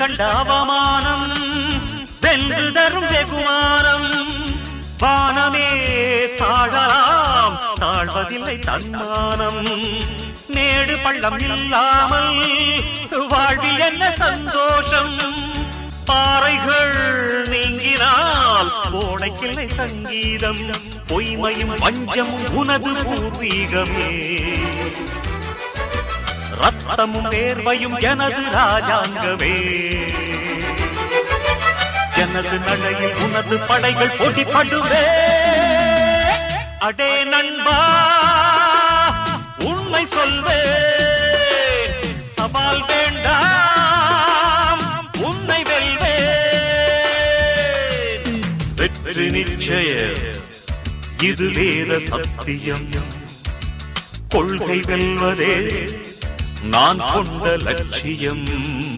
கண்ட அவமானம் வென்று தரும் வெகுமானம் வானமே தாழலாம் தாழ்வதில்லை தன்மானம் மேடு பள்ளம் இல்லாமல் வாழ்வில் என்ன சந்தோஷம் பாறைகள் நீங்கினால் கோடைக்கில்லை சங்கீதம் பொய்மையும் வஞ்சமும் உனது பூர்வீகமே ரத்தமும் வேர்வையும் எனது ராஜாங்கமே எனது நடையில் உனது படைகள் போட்டிப்படுவே அடே நண்பா உண்மை சொல்வே சவால் வேண்டாம் உன்னை வெல்வே வெற்றி நிச்சயம் இது வேத சத்தியம் கொள்கை வெல்வதே நான் கொண்ட லட்சியம்